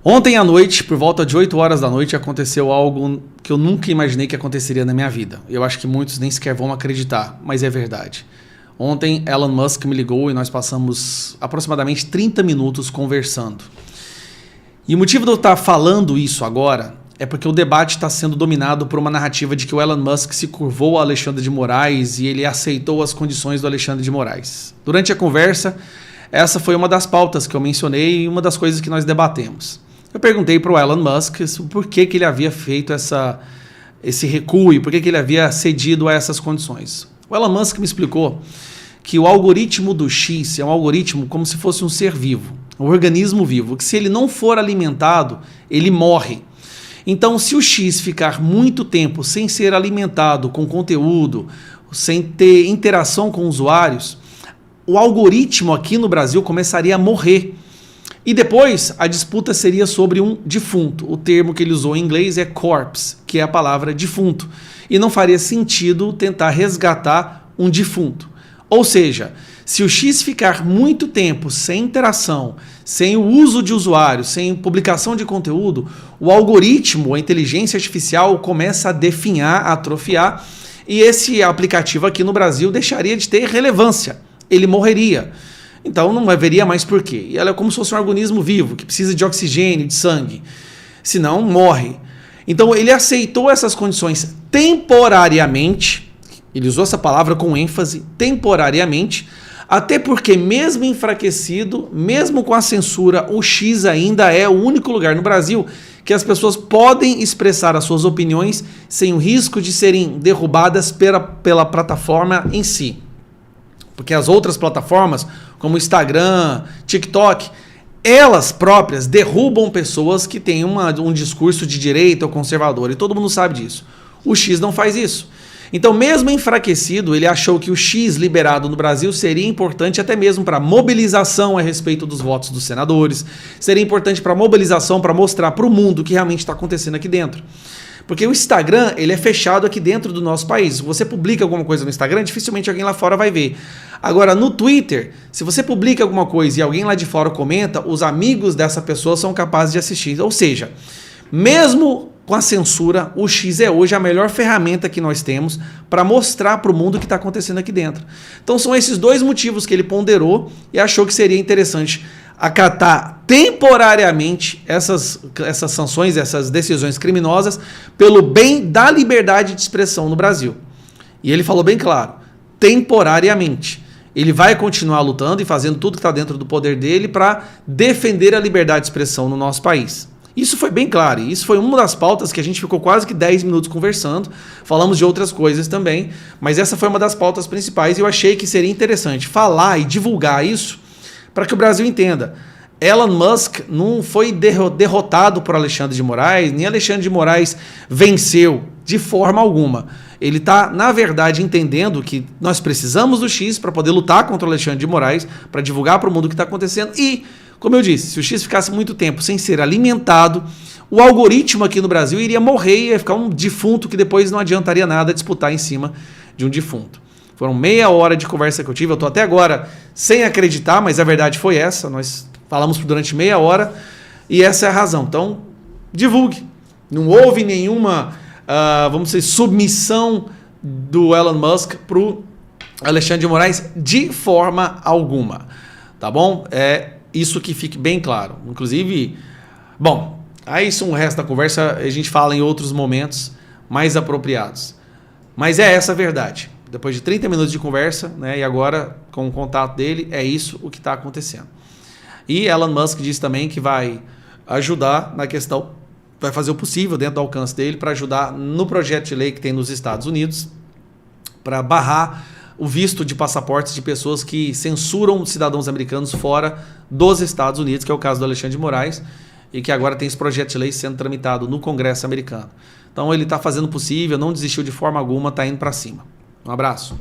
Ontem à noite, por volta de 8 horas da noite, aconteceu algo que eu nunca imaginei que aconteceria na minha vida. Eu acho que muitos nem sequer vão acreditar, mas é verdade. Ontem, Elon Musk me ligou e nós passamos aproximadamente 30 minutos conversando. E o motivo de eu estar falando isso agora é porque o debate está sendo dominado por uma narrativa de que o Elon Musk se curvou a Alexandre de Moraes e ele aceitou as condições do Alexandre de Moraes. Durante a conversa, essa foi uma das pautas que eu mencionei e uma das coisas que nós debatemos. Eu perguntei para o Elon Musk por que ele havia feito esse recuo e por que ele havia cedido a essas condições. O Elon Musk me explicou que o algoritmo do X é um algoritmo como se fosse um ser vivo, um organismo vivo, que se ele não for alimentado, ele morre. Então, se o X ficar muito tempo sem ser alimentado com conteúdo, sem ter interação com usuários, o algoritmo aqui no Brasil começaria a morrer. E depois a disputa seria sobre um defunto. O termo que ele usou em inglês é corpse, que é a palavra defunto. E não faria sentido tentar resgatar um defunto. Ou seja, se o X ficar muito tempo sem interação, sem o uso de usuários, sem publicação de conteúdo, o algoritmo, a inteligência artificial começa a definhar, a atrofiar, e esse aplicativo aqui no Brasil deixaria de ter relevância. Ele morreria. Então não haveria mais porquê. E ela é como se fosse um organismo vivo, que precisa de oxigênio, de sangue. Senão morre. Então ele aceitou essas condições temporariamente. Ele usou essa palavra com ênfase, temporariamente. Até porque mesmo enfraquecido, mesmo com a censura, o X ainda é o único lugar no Brasil que as pessoas podem expressar as suas opiniões sem o risco de serem derrubadas pela plataforma em si. Porque as outras plataformas, como Instagram, TikTok, elas próprias derrubam pessoas que têm um discurso de direita ou conservador, e todo mundo sabe disso. O X não faz isso. Então, mesmo enfraquecido, ele achou que o X liberado no Brasil seria importante até mesmo para mobilização a respeito dos votos dos senadores, seria importante para mobilização, para mostrar para o mundo o que realmente está acontecendo aqui dentro. Porque o Instagram, ele é fechado aqui dentro do nosso país. Se você publica alguma coisa no Instagram, dificilmente alguém lá fora vai ver. Agora, no Twitter, se você publica alguma coisa e alguém lá de fora comenta, os amigos dessa pessoa são capazes de assistir. Ou seja, mesmo com a censura, o X é hoje a melhor ferramenta que nós temos para mostrar para o mundo o que está acontecendo aqui dentro. Então são esses dois motivos que ele ponderou e achou que seria interessante acatar temporariamente essas sanções, essas decisões criminosas pelo bem da liberdade de expressão no Brasil. E ele falou bem claro, temporariamente. Ele vai continuar lutando e fazendo tudo que está dentro do poder dele para defender a liberdade de expressão no nosso país. Isso foi bem claro, e isso foi uma das pautas que a gente ficou quase que 10 minutos conversando, falamos de outras coisas também, mas essa foi uma das pautas principais e eu achei que seria interessante falar e divulgar isso para que o Brasil entenda. Elon Musk não foi derrotado por Alexandre de Moraes, nem Alexandre de Moraes venceu de forma alguma. Ele está, na verdade, entendendo que nós precisamos do X para poder lutar contra o Alexandre de Moraes, para divulgar para o mundo o que está acontecendo e, como eu disse, se o X ficasse muito tempo sem ser alimentado, o algoritmo aqui no Brasil iria morrer e ia ficar um defunto que depois não adiantaria nada disputar em cima de um defunto. Foram meia hora de conversa que eu tive, eu estou até agora sem acreditar, mas a verdade foi essa, nós falamos durante meia hora e essa é a razão. Então, divulgue. Não houve nenhuma, vamos dizer, submissão do Elon Musk para o Alexandre de Moraes de forma alguma, tá bom? Isso que fique bem claro. Inclusive, bom, aí isso o resto da conversa a gente fala em outros momentos mais apropriados. Mas é essa a verdade. Depois de 30 minutos de conversa, né, e agora com o contato dele, é isso o que está acontecendo. E Elon Musk diz também que vai ajudar na questão, vai fazer o possível dentro do alcance dele para ajudar no projeto de lei que tem nos Estados Unidos para barrar o visto de passaportes de pessoas que censuram cidadãos americanos fora dos Estados Unidos, que é o caso do Alexandre de Moraes, e que agora tem esse projeto de lei sendo tramitado no Congresso americano. Então ele está fazendo o possível, não desistiu de forma alguma, está indo para cima. Um abraço.